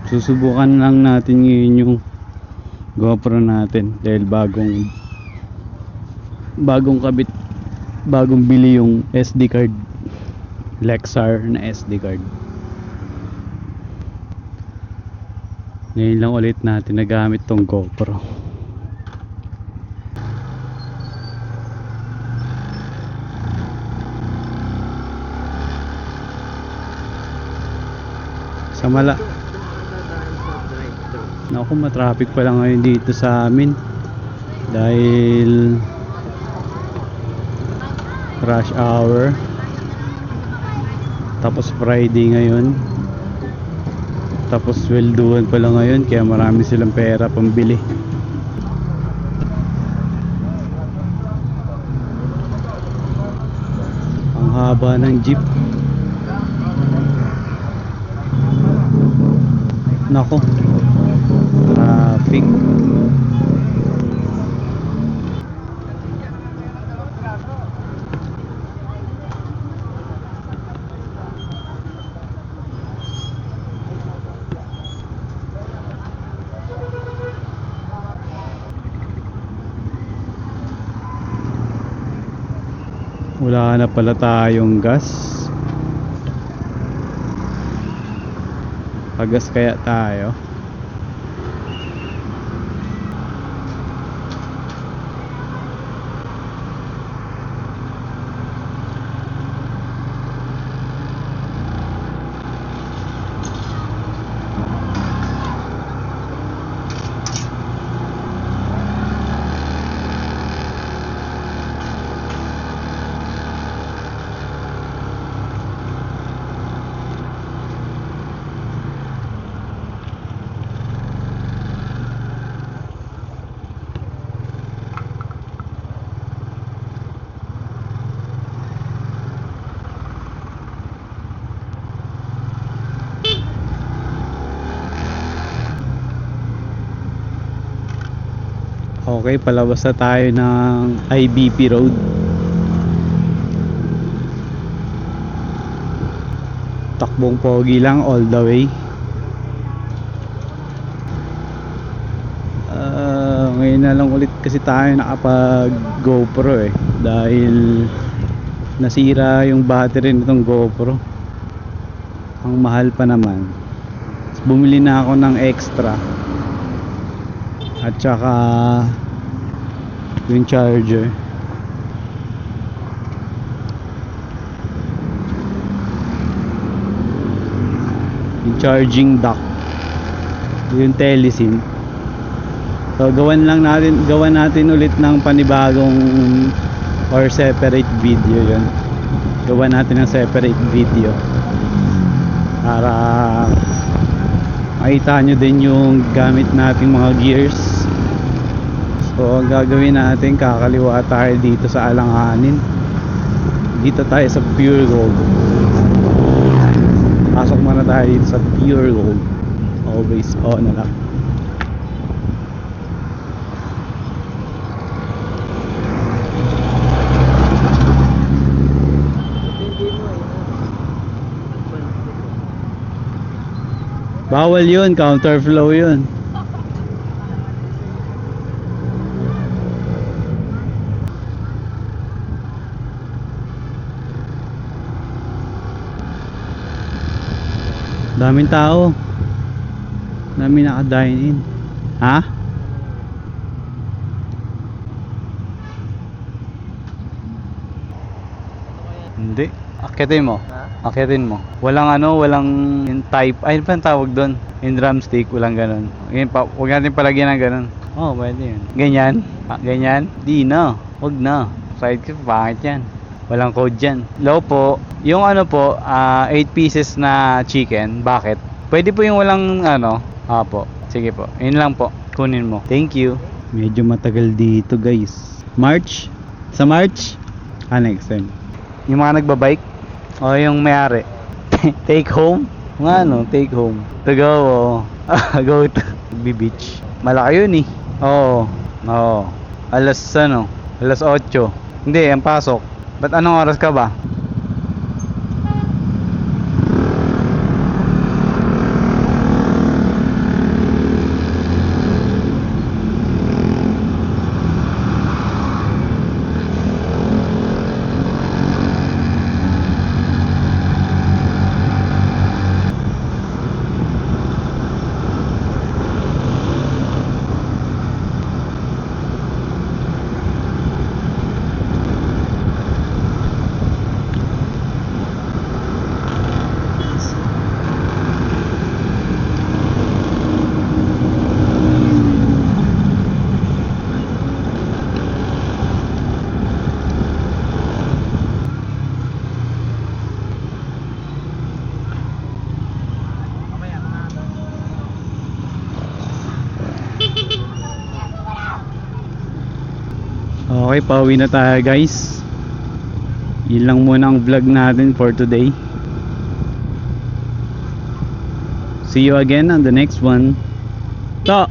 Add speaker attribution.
Speaker 1: Susubukan lang natin ngayon yung GoPro natin dahil bagong kabit, bagong bili yung SD card, Lexar na SD card. Ngayon lang ulit natin nagamit tong GoPro. Sa naku, matraffic pala ngayon dito sa amin dahil rush hour, tapos Friday ngayon, tapos swelduhan pala ngayon kaya marami silang pera pambili. Ang haba ng jeep. Nako, traffic. Wala na pala tayong gas. Pagas kaya tayo. Okay, palabas na tayo ng IBP Road. Takbong pogi lang all the way. Ngayon na lang ulit kasi tayo nakapag GoPro dahil nasira yung battery nitong GoPro. Ang mahal pa naman. Bumili na ako ng extra at saka yung charger. Yung charging dock, yung telesim. So gawan natin ulit ng panibagong or separate video yun. Gawan natin ng separate video para makita nyo din yung gamit nating mga gears. So ang gagawin natin, kakaliwa tayo dito sa Alanganin. Dito tayo sa Pure Gold. Pasok muna tayo dito sa Pure Gold. Always on na lang. Bawal yun, counterflow yun. Daming tao. Daming naka-dine in. Ha? Hindi. Akitin mo. Akitin mo. Walang walang type. Ay, pa tawag doon? In drumstick, walang ganun. Huwag natin palagyan ng ganun. Oh, pwede yun. Ganyan? Ganyan? Di na. Huwag na. Sidekick, pangit yan. Walang code dyan. Low po. Yung po, 8 pieces na chicken. Bakit? Pwede po yung walang po. Sige po. Yun lang po. Kunin mo. Thank you. Medyo matagal dito, guys. March? Sa March? Next time. Yung mga nagbabike? O yung may-ari? Take home? Take home. To go, go to beach. Malaki yun Oo. Alas 8. Hindi, ang pasok. Ba't anong oras ka ba? Okay, pauwi na tayo guys. Yun lang muna ang vlog natin for today. See you again on the next one. Ta!